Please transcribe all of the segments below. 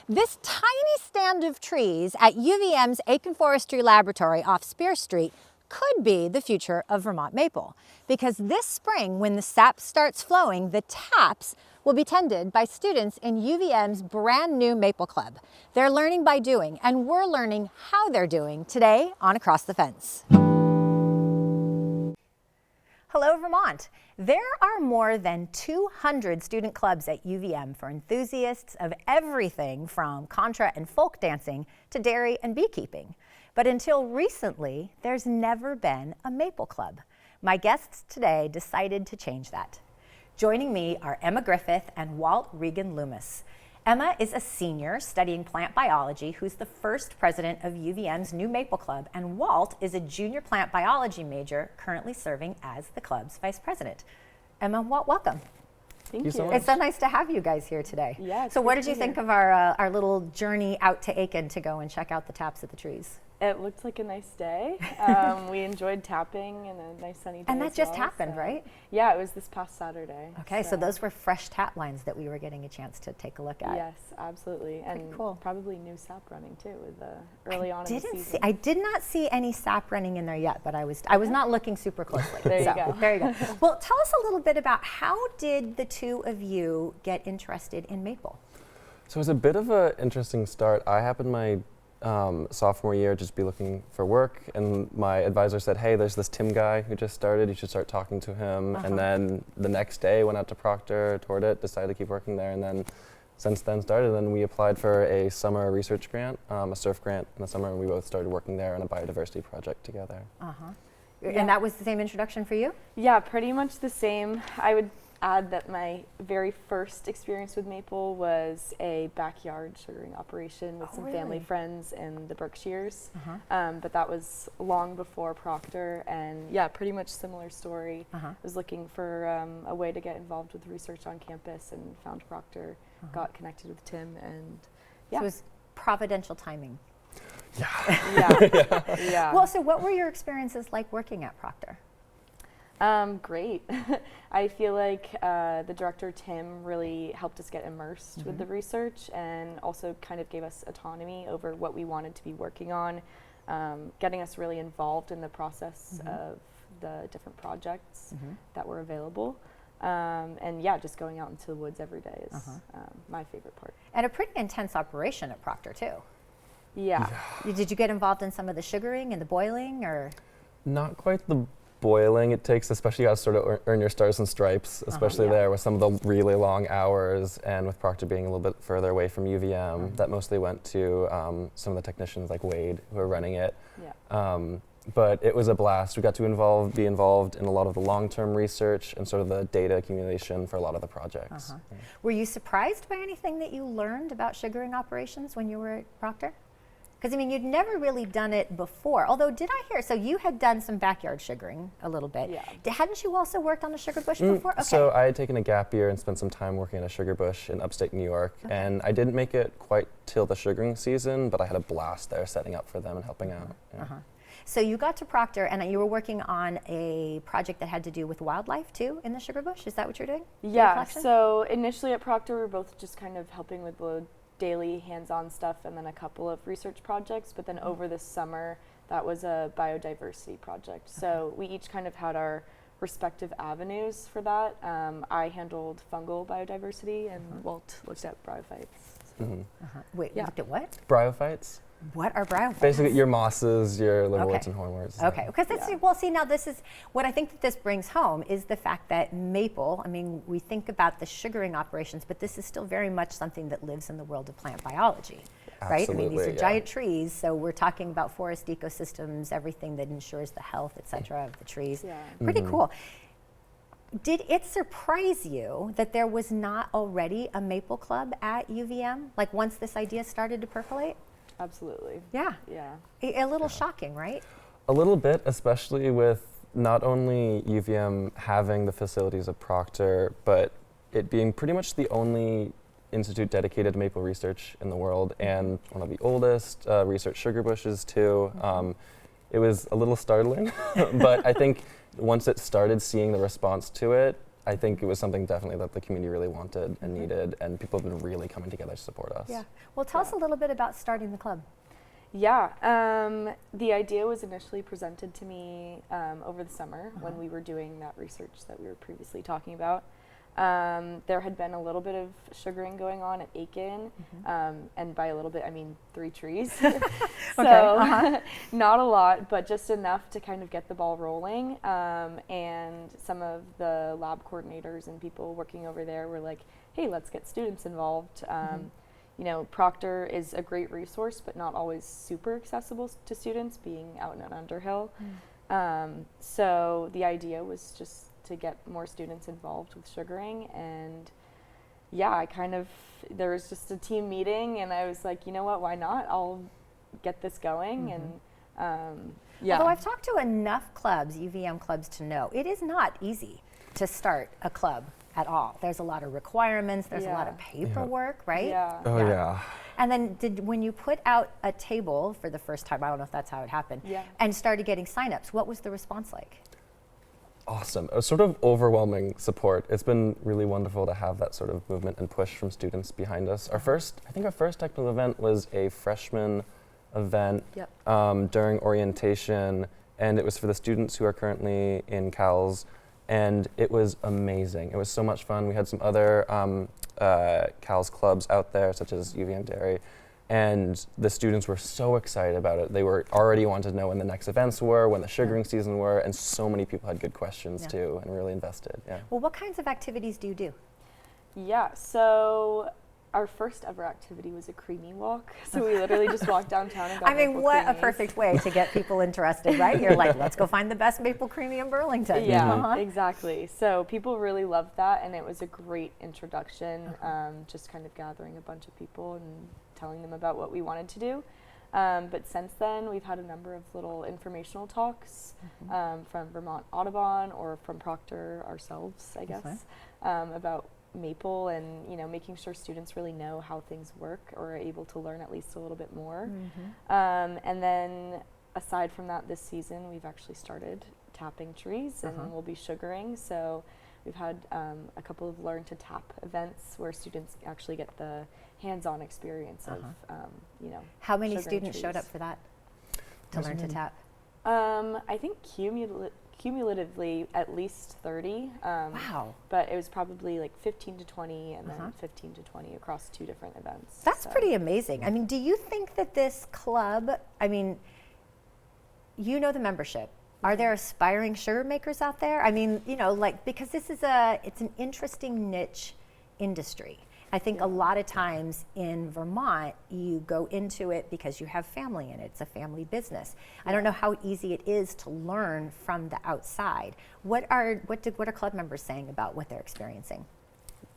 This tiny stand of trees at UVM's Aiken Forestry Laboratory off Spear Street could be the future of Vermont maple, because this spring, when the sap starts flowing, the taps will be tended by students in UVM's brand new Maple Club. They're learning by doing, and we're learning how they're doing today on Across the Fence. Hello, Vermont. There are more than 200 student clubs at UVM for enthusiasts of everything from contra and folk dancing to dairy and beekeeping. But until recently, there's never been a Maple Club. My guests today decided to change that. Joining me are Emma Griffith and Walt Regan Loomis. Emma is a senior studying plant biology who's the first president of UVM's new Maple Club, and Walt is a junior plant biology major currently serving as the club's vice president. Emma and Walt, welcome. Thank you. So much. It's so nice to have you guys here today. Yeah, so what did you think of our little journey out to Aiken to go and check out the taps of the trees? It looked like a nice day. We enjoyed tapping and a nice sunny day. And that just happened, right? Yeah, it was this past Saturday. Okay, so those were fresh tap lines that we were getting a chance to take a look at. Yes, absolutely. And cool. Probably new sap running too with early on in the season. I did not see any sap running in there yet, but I was not looking super closely. There you go. There you go. Well, tell us a little bit about how did the two of you get interested in maple? So it was a bit of an interesting start. I happened my sophomore year just be looking for work, and my advisor said, hey, there's this Tim guy who just started, you should start talking to him. And then the next day went out to Proctor, toured it, decided to keep working there, and then since then started. And then we applied for a summer research grant, a surf grant in the summer, and we both started working there on a biodiversity project together. Yeah. And that was the same introduction for you? Yeah, pretty much the same. I would add that my very first experience with maple was a backyard sugaring operation with some family friends in the Berkshires. But that was long before Proctor, and yeah, pretty much similar story. I was looking for a way to get involved with research on campus and found Proctor, got connected with Tim, and yeah. So it was providential timing. Yeah. Well, so what were your experiences like working at Proctor? Great. I feel like the director, Tim, really helped us get immersed with the research and also kind of gave us autonomy over what we wanted to be working on, getting us really involved in the process of the different projects that were available. And yeah, just going out into the woods every day is my favorite part. And a pretty intense operation at Proctor, too. Yeah. Did you get involved in some of the sugaring and the boiling, or? Not quite the boiling it takes, especially you got to sort of earn your stars and stripes, especially there with some of the really long hours, and with Proctor being a little bit further away from UVM, that mostly went to some of the technicians like Wade who are running it. But it was a blast. We got to be involved in a lot of the long-term research and sort of the data accumulation for a lot of the projects. Were you surprised by anything that you learned about sugaring operations when you were at Proctor? Because, I mean, you'd never really done it before. Although, did I hear, so you had done some backyard sugaring a little bit. Yeah. Hadn't you also worked on a sugar bush before? Okay. So I had taken a gap year and spent some time working at a sugar bush in upstate New York. And I didn't make it quite till the sugaring season, but I had a blast there setting up for them and helping out. So you got to Proctor, and you were working on a project that had to do with wildlife, too, in the sugar bush? Is that what you're doing? Yeah, so initially at Proctor, we were both just kind of helping with the daily hands-on stuff and then a couple of research projects, but then over the summer that was a biodiversity project. So we each kind of had our respective avenues for that. I handled fungal biodiversity and Walt looked at bryophytes. Wait, looked at what? Bryophytes? What are bryophytes? Basically your mosses, your liverworts and hornworts. Okay, because well, see, now this is what I think that this brings home is the fact that maple, I mean, we think about the sugaring operations, but this is still very much something that lives in the world of plant biology, right? I mean, these are giant trees, so we're talking about forest ecosystems, everything that ensures the health, et cetera, of the trees. Pretty cool. Did it surprise you that there was not already a Maple Club at UVM, like once this idea started to percolate? Absolutely. Yeah. A little shocking, right? A little bit, especially with not only UVM having the facilities of Proctor, but it being pretty much the only institute dedicated to maple research in the world, and one of the oldest research sugar bushes too. It was a little startling, but I think once it started seeing the response to it, I think it was something definitely that the community really wanted and needed, and people have been really coming together to support us. Yeah. Well, tell us a little bit about starting the club. Yeah, the idea was initially presented to me over the summer when we were doing that research that we were previously talking about. There had been a little bit of sugaring going on at Aiken, and by a little bit I mean 3 trees. So not a lot, but just enough to kind of get the ball rolling. And some of the lab coordinators and people working over there were like, hey, let's get students involved. You know, Proctor is a great resource, but not always super accessible to students, being out in Underhill. So the idea was just to get more students involved with sugaring, and yeah, there was just a team meeting, and I was like, you know what, why not? I'll get this going, and yeah. Although I've talked to enough clubs, UVM clubs, to know it is not easy to start a club at all. There's a lot of requirements, there's a lot of paperwork, right? Yeah. Oh yeah. And then when you put out a table for the first time, I don't know if that's how it happened, and started getting signups, what was the response like? Awesome. It was sort of overwhelming support. It's been really wonderful to have that sort of movement and push from students behind us. I think our first technical event was a freshman event during orientation, and it was for the students who are currently in CALS, and it was amazing. It was so much fun. We had some other CALS clubs out there, such as UVM Dairy, and the students were so excited about it. They were already wanted to know when the next events were, when the sugaring season were, and so many people had good questions too, and really invested. Yeah. Well, what kinds of activities do you do? Yeah, so our first ever activity was a creamy walk. So we literally just walked downtown and got maple what a creamies. perfect way to get people interested, right? You're like, let's go find the best maple creamy in Burlington. Yeah, exactly. So people really loved that, and it was a great introduction, just kind of gathering a bunch of people and telling them about what we wanted to do. But since then, we've had a number of little informational talks from Vermont Audubon or from Proctor ourselves, I guess, about maple, and making sure students really know how things work or are able to learn at least a little bit more. And then aside from that, this season we've actually started tapping trees, and we'll be sugaring. So we've had a couple of learn to tap events where students actually get the hands-on experience of How many sugaring students trees. showed up for that to learn to tap? I think cumulatively at least 30. Wow. But it was probably like 15 to 20 and then 15 to 20 across 2 different events. That's pretty amazing. I mean, do you think that this club, I mean, the membership, are there aspiring sugar makers out there? I mean, because this is it's an interesting niche industry. I think a lot of times in Vermont, you go into it because you have family in it. It's a family business. I don't know how easy it is to learn from the outside. What are club members saying about what they're experiencing?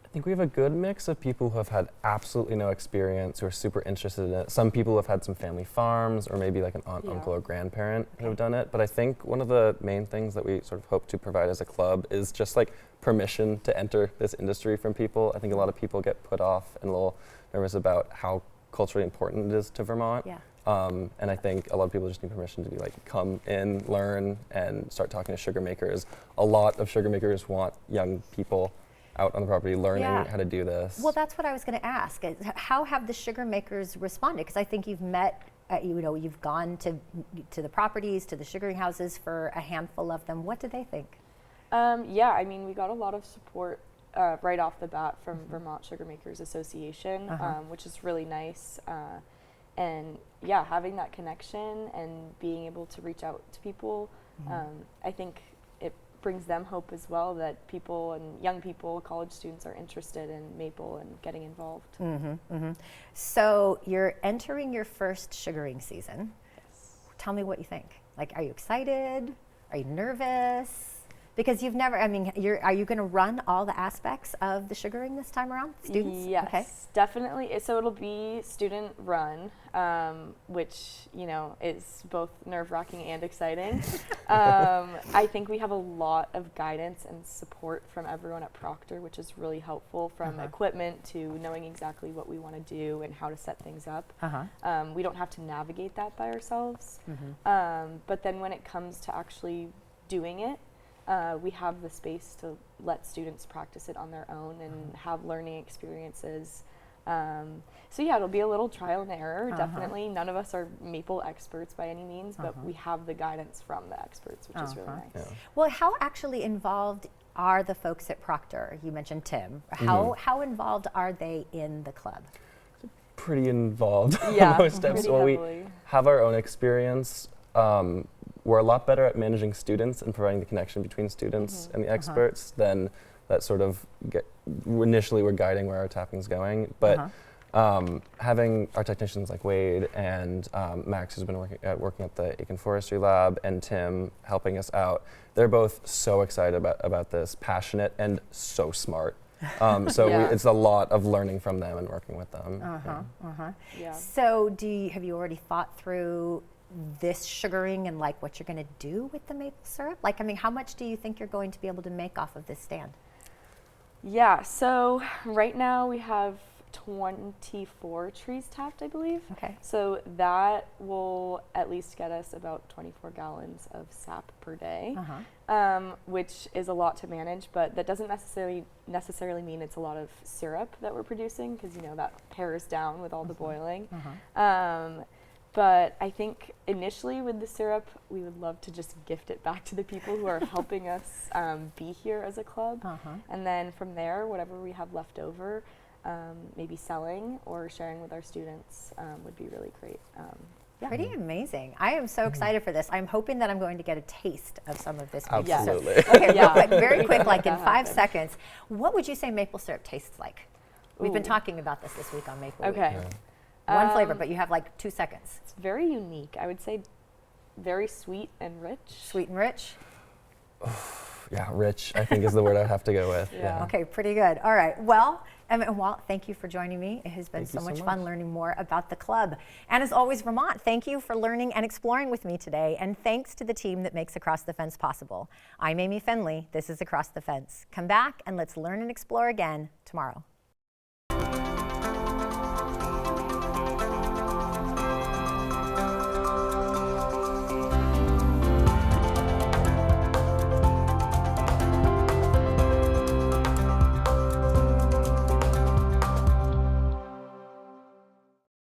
I think we have a good mix of people who have had absolutely no experience, who are super interested in it. Some people have had some family farms, or maybe like an aunt, uncle, or grandparent who have done it. But I think one of the main things that we sort of hope to provide as a club is just like permission to enter this industry from people. I think a lot of people get put off and a little nervous about how culturally important it is to Vermont. And I think a lot of people just need permission to be like, come in, learn, and start talking to sugar makers. A lot of sugar makers want young people out on the property learning how to do this. Well, that's what I was going to ask. How have the sugar makers responded? Because I think you've met, you've gone to the properties, to the sugaring houses for a handful of them. What do they think? Yeah, I mean, we got a lot of support right off the bat from Vermont Sugar Makers Association, which is really nice. And yeah, having that connection and being able to reach out to people, I think it brings them hope as well that people and young people, college students, are interested in maple and getting involved. So you're entering your first sugaring season. Yes. Tell me what you think. Like, are you excited? Are you nervous? Because you've never, are you going to run all the aspects of the sugaring this time around? Students? Yes, definitely. So it'll be student run, which, is both nerve-wracking and exciting. I think we have a lot of guidance and support from everyone at Proctor, which is really helpful, from equipment to knowing exactly what we want to do and how to set things up. We don't have to navigate that by ourselves. But then when it comes to actually doing it, we have the space to let students practice it on their own and have learning experiences. So yeah, it'll be a little trial and error, definitely. None of us are maple experts by any means, but we have the guidance from the experts, which is really nice. Yeah. Well, how actually involved are the folks at Proctor? You mentioned Tim. How involved are they in the club? Pretty involved Yeah, most steps. When we have our own experience, we're a lot better at managing students and providing the connection between students and the experts than that sort of initially we're guiding where our tapping's going. But having our technicians like Wade and Max, who's been working at the Aiken Forestry Lab, and Tim helping us out, they're both so excited about this, passionate and so smart. So it's a lot of learning from them and working with them. Yeah. So have you already thought through this sugaring and like what you're going to do with the maple syrup? Like, I mean, how much do you think you're going to be able to make off of this stand? Yeah, so right now we have 24 trees tapped, I believe. Okay. So that will at least get us about 24 gallons of sap per day, which is a lot to manage, but that doesn't necessarily mean it's a lot of syrup that we're producing, because that pairs down with all the boiling. But I think initially with the syrup, we would love to just gift it back to the people who are helping us be here as a club. And then from there, whatever we have left over, maybe selling or sharing with our students would be really great. Pretty amazing. I am so excited for this. I'm hoping that I'm going to get a taste of some of this maple syrup. Absolutely. Okay, real quick, very quick, like in 5 seconds. What would you say maple syrup tastes like? We've been talking about this week on Maple Week. Okay. One flavor, but you have like 2 seconds. It's very unique. I would say very sweet and rich. Sweet and rich? Yeah, rich, I think is the word I'd have to go with. Yeah. Okay, pretty good. All right. Well, Emmett and Walt, thank you for joining me. It has been so much fun learning more about the club. And as always, Vermont, thank you for learning and exploring with me today. And thanks to the team that makes Across the Fence possible. I'm Amy Fenley. This is Across the Fence. Come back and let's learn and explore again tomorrow.